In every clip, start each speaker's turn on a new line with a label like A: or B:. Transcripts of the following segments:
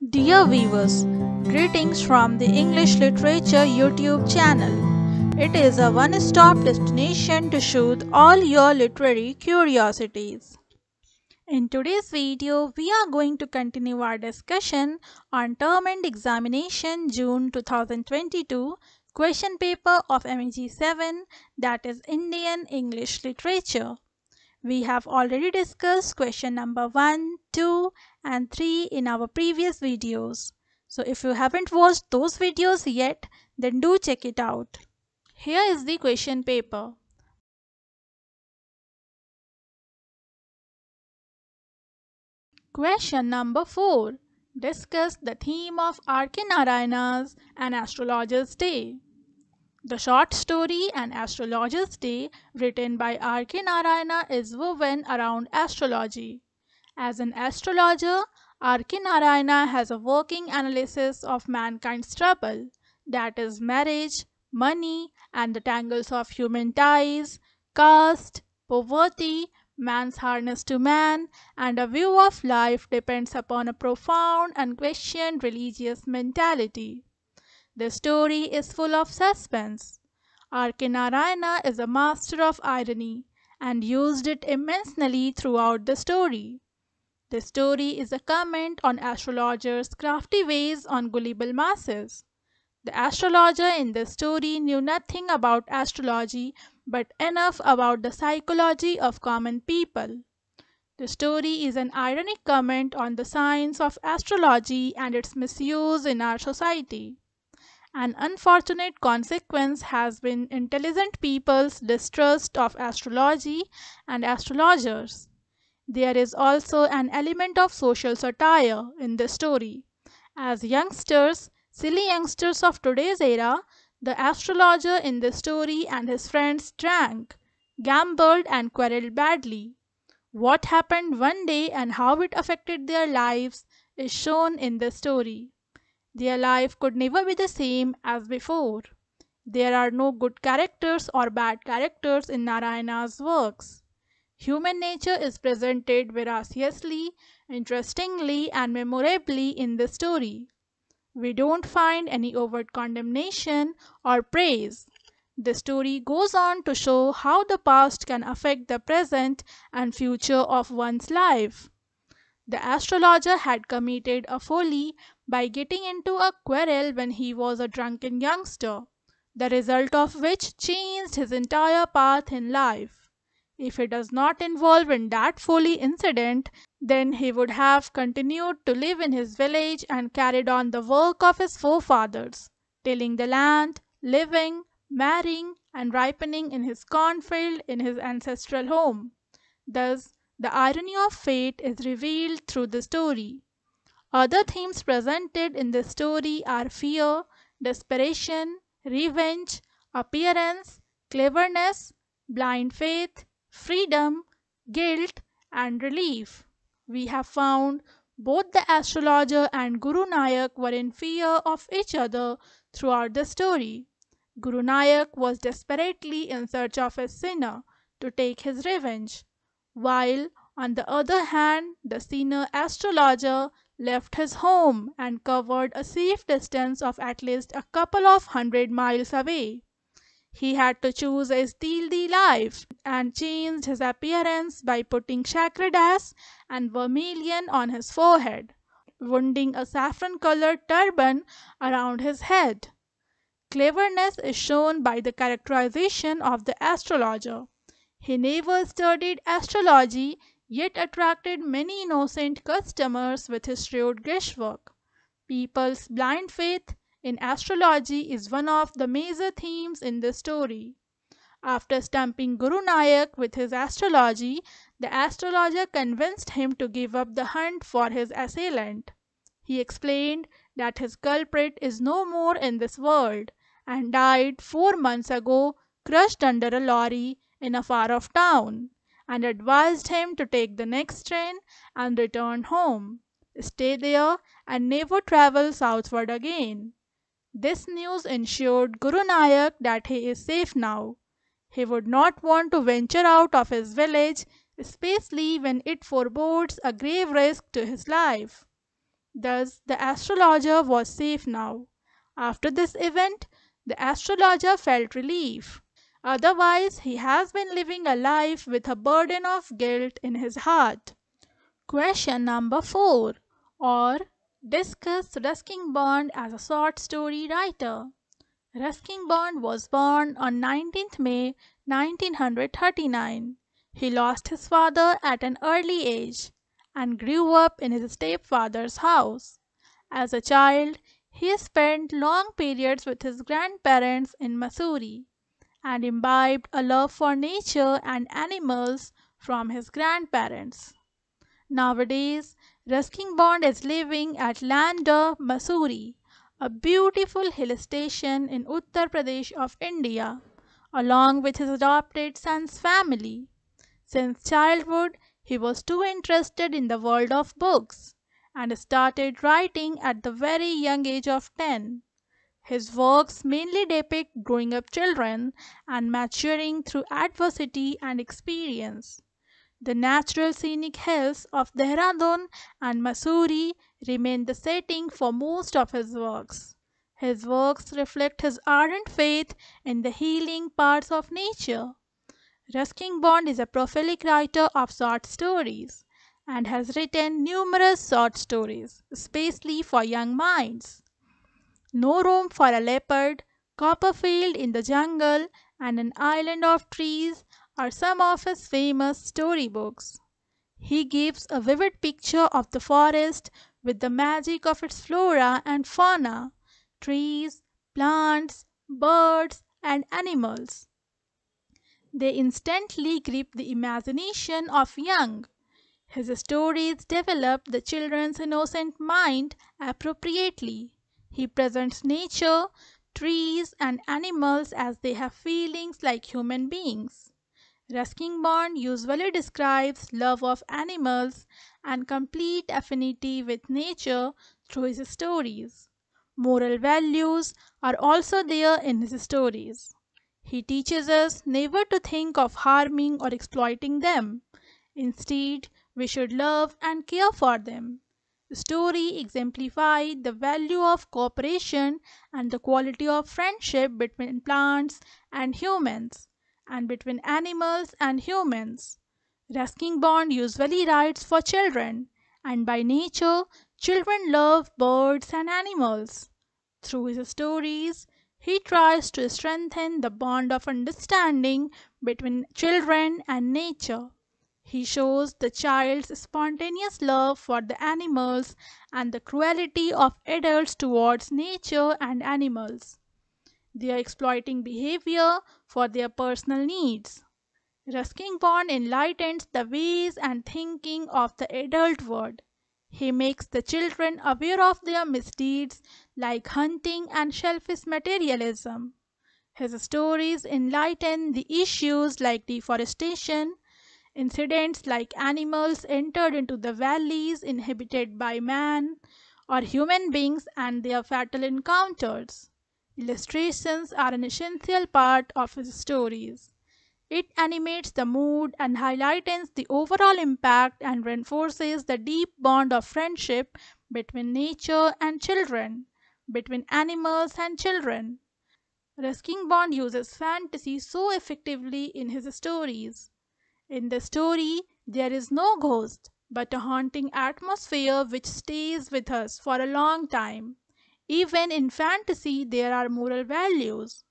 A: Dear viewers, greetings from the English Literature YouTube channel. It is a one-stop destination to soothe all your literary curiosities. In today's video, we are going to continue our discussion on Term End Examination June 2022 question paper of MEG 7, that is Indian English Literature. We have already discussed question number 1, 2 and 3 in our previous videos. So if you haven't watched those videos yet, then do check it out. Here is the question paper. Question number 4. Discuss the theme of R.K. Narayan's An Astrologer's Day. The short story An Astrologer's Day, written by R.K. Narayana, is woven around astrology. As an astrologer, R.K. Narayana has a working analysis of mankind's trouble, that is marriage, money, and the tangles of human ties, caste, poverty, man's harness to man, and a view of life depends upon a profound and questioned religious mentality. The story is full of suspense. R.K. Narayana is a master of irony and used it immensely throughout the story. The story is a comment on astrologers' crafty ways on gullible masses. The astrologer in the story knew nothing about astrology but enough about the psychology of common people. The story is an ironic comment on the science of astrology and its misuse in our society. An unfortunate consequence has been intelligent people's distrust of astrology and astrologers. There is also an element of social satire in the story. As youngsters, silly youngsters of today's era, the astrologer in the story and his friends drank, gambled, and quarreled badly. What happened one day and how it affected their lives is shown in the story. Their life could never be the same as before. There are no good characters or bad characters in Narayana's works. Human nature is presented veraciously, interestingly, and memorably in the story. We don't find any overt condemnation or praise. The story goes on to show how the past can affect the present and future of one's life. The astrologer had committed a folly by getting into a quarrel when he was a drunken youngster, the result of which changed his entire path in life. If he does not involve in that folly incident, then he would have continued to live in his village and carried on the work of his forefathers, tilling the land, living, marrying, and ripening in his cornfield in his ancestral home. Thus, the irony of fate is revealed through the story. Other themes presented in the story are fear, desperation, revenge, appearance, cleverness, blind faith, freedom, guilt, and relief. We have found both the astrologer and Guru Nayak were in fear of each other throughout the story. Guru Nayak was desperately in search of a sinner to take his revenge, while on the other hand, the sinner astrologer left his home and covered a safe distance of at least a couple of 100 miles away. He had to choose a stealthy life and changed his appearance by putting chakradas and vermilion on his forehead, wounding a saffron-colored turban around his head. Cleverness is shown by the characterization of the astrologer. He never studied astrology, yet attracted many innocent customers with his shrewd guesswork. People's blind faith in astrology is one of the major themes in the story. After stumping Guru Nayak with his astrology, the astrologer convinced him to give up the hunt for his assailant. He explained that his culprit is no more in this world and died 4 months ago, crushed under a lorry in a far-off town, and advised him to take the next train and return home, stay there, and never travel southward again. This news ensured Guru Nayak that he is safe now. He would not want to venture out of his village, especially when it forebodes a grave risk to his life. Thus, the astrologer was safe now. After this event, the astrologer felt relief. Otherwise, he has been living a life with a burden of guilt in his heart. Question number 4. Or discuss Ruskin Bond as a short story writer. Ruskin Bond was born on 19th May 1939. He lost his father at an early age and grew up in his stepfather's house. As a child, he spent long periods with his grandparents in Missouri and imbibed a love for nature and animals from his grandparents. Nowadays, Ruskin Bond is living at Lander, Missouri, a beautiful hill station in Uttar Pradesh of India, along with his adopted son's family. Since childhood, he was too interested in the world of books and started writing at the very young age of 10. His works mainly depict growing up children and maturing through adversity and experience. The natural scenic hills of Dehradun and Mussoorie remain the setting for most of his works. His works reflect his ardent faith in the healing parts of nature. Ruskin Bond is a prolific writer of short stories and has written numerous short stories, especially for young minds. No Room for a Leopard, Copperfield in the Jungle, and An Island of Trees are some of his famous storybooks. He gives a vivid picture of the forest with the magic of its flora and fauna, trees, plants, birds, and animals. They instantly grip the imagination of young. His stories develop the children's innocent mind appropriately. He presents nature, trees, and animals as they have feelings like human beings. Ruskin Bond usually describes love of animals and complete affinity with nature through his stories. Moral values are also there in his stories. He teaches us never to think of harming or exploiting them. Instead, we should love and care for them. The story exemplified the value of cooperation and the quality of friendship between plants and humans, and between animals and humans. Ruskin Bond usually writes for children, and by nature, children love birds and animals. Through his stories, he tries to strengthen the bond of understanding between children and nature. He shows the child's spontaneous love for the animals and the cruelty of adults towards nature and animals. Their exploiting behavior for their personal needs. Ruskin Bond enlightens the ways and thinking of the adult world. He makes the children aware of their misdeeds like hunting and selfish materialism. His stories enlighten the issues like deforestation, incidents like animals entered into the valleys inhabited by man, or human beings and their fatal encounters. Illustrations are an essential part of his stories. It animates the mood and highlights the overall impact and reinforces the deep bond of friendship between nature and children, between animals and children. Ruskin Bond uses fantasy so effectively in his stories. In the story, there is no ghost, but a haunting atmosphere which stays with us for a long time. Even in fantasy, there are moral values.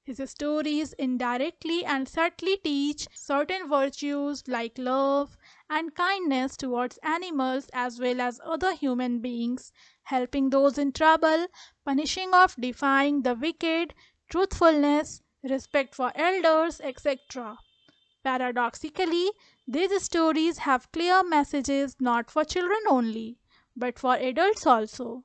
A: His stories indirectly and subtly teach certain virtues like love and kindness towards animals as well as other human beings, helping those in trouble, punishing of defying the wicked, truthfulness, respect for elders, etc. Paradoxically, these stories have clear messages not for children only, but for adults also.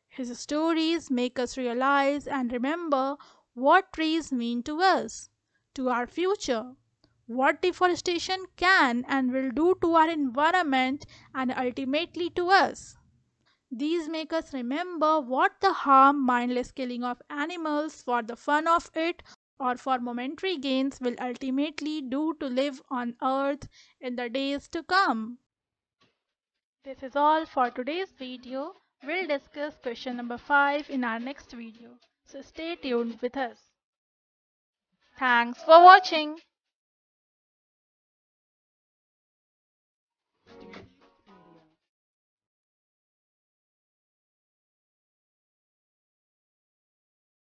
A: His stories make us realize and remember what trees mean to us, to our future, what deforestation can and will do to our environment and ultimately to us. These make us remember what the harm mindless killing of animals for the fun of it or for momentary gains will ultimately do to live on earth in the days to come. This is all for today's video. We'll discuss question number 5 in our next video. So stay tuned with us. Thanks for watching.